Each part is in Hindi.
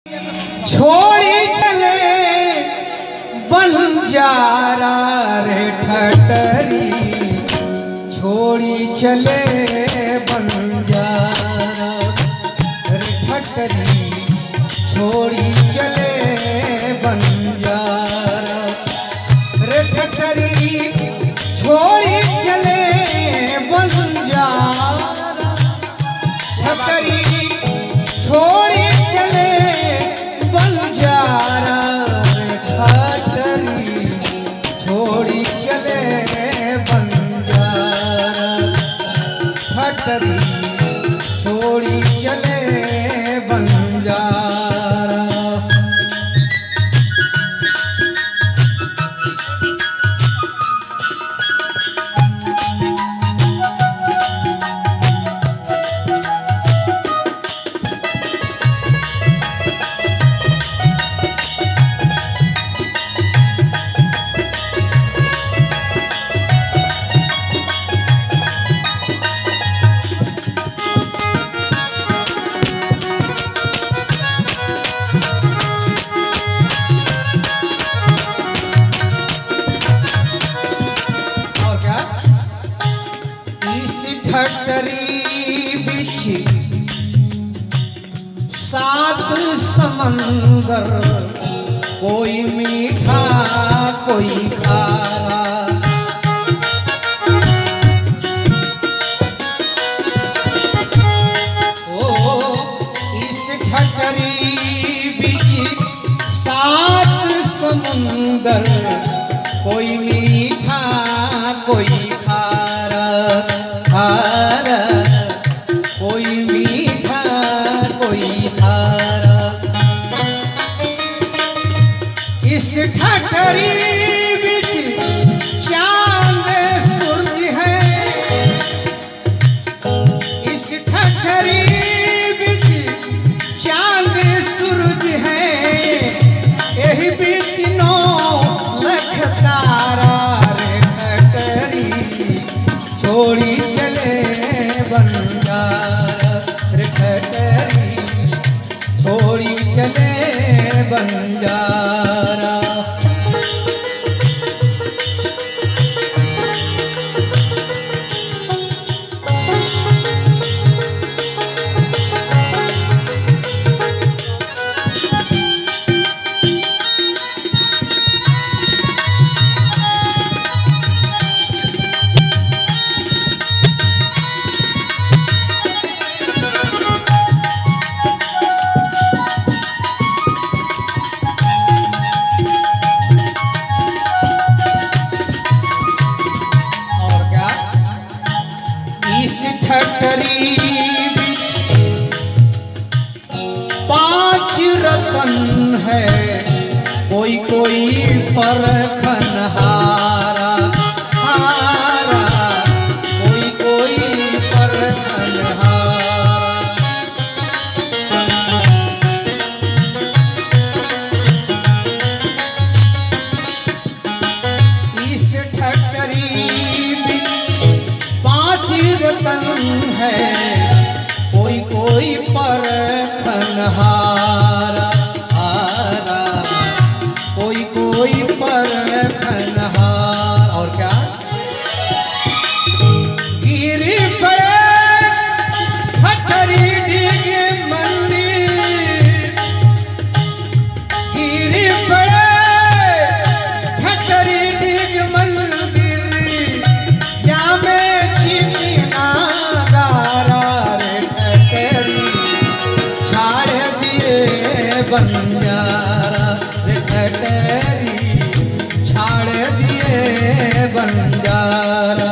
छोड़ी चले बंजारा रे ठटरी, छोड़ी चले बंजारा रे ठटरी, छोड़ी चले बंजारा रे ठटरी, छोड़ी चले बंजारा ठटरी, छोड़ी चले बंजारा ठटरी, छोड़ी चले बंजारा ठटरी, छोड़ी चले बंजारा। ठटरी बिछी सात समंदर, कोई मीठा कोई खारा, ओ इस ठटरी बिछी सात समंदर, कोई मीठा कोई खारा, खारा कोई मीठा कोई खारा। इस ठटरी बिच चांद सूरज है, इस ठटरी बिच चांद सूरज है, यही बिच नौ लख तारा रे ठटरी, छोड़ी चले बंजारा रे ठटरी, छोड़ी चले बंजारा। ठटरी पांच रतन है, कोई कोई परखन हारा, हारा कोई कोई परखन हारा। इस ठटरी पांच रतन है, कोई कोई परखन हारा, हारा कोई कोई परखन हारा। और क्या गिरी पड़े ठटरी डिगे मंदिर, गिरी पड़े ठटरी डिग मंदिर, जामे बंजारा रे ठटरी, छाड़ दिए बंजारा।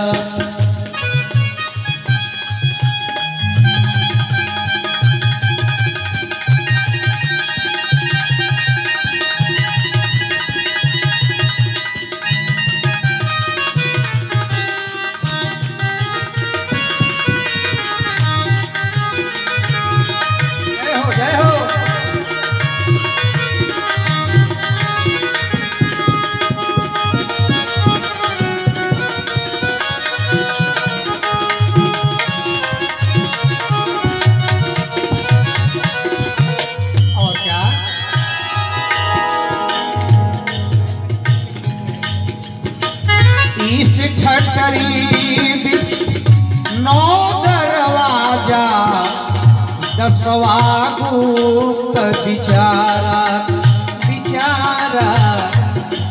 जय हो जय हो। दसवा गुप्त बिचारा बिचारा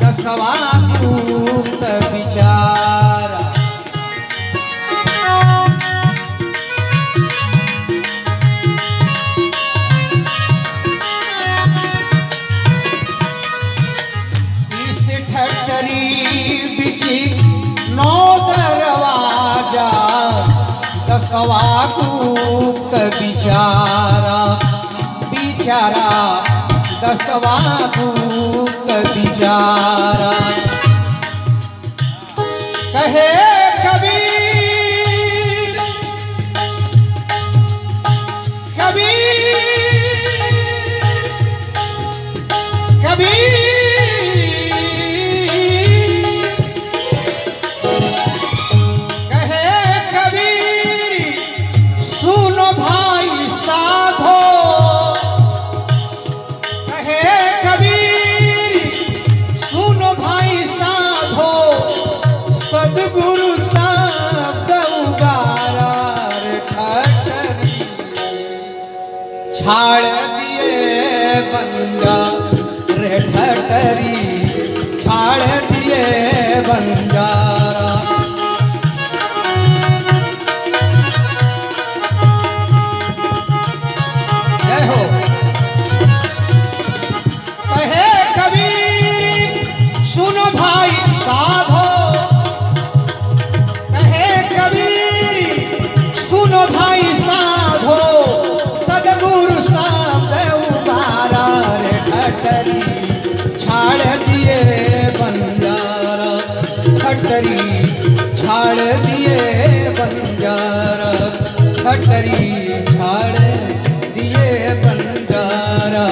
दसवा गुप्त बिचारा। इस ठटरी बिची नौ दरवाजा दसवा गुप्त बिचारा बिचारा दसवा गुप्त बिचारा। कहे कबीर कबीर कबीर सदगुरु साहब उबारा रे ठटरी छाड़ दिए बंजा रे ठटरी छाड़ दिए बंजारा। जय हो। कहे कबीर सुनो भाई साधो सुनो भाई साधो सदगुरु साहब उबारा रे ठटरी छाड़ दिए बंजारा ठटरी छाड़ दिए बंजारा ठटरी छाड़ दिए बंजारा।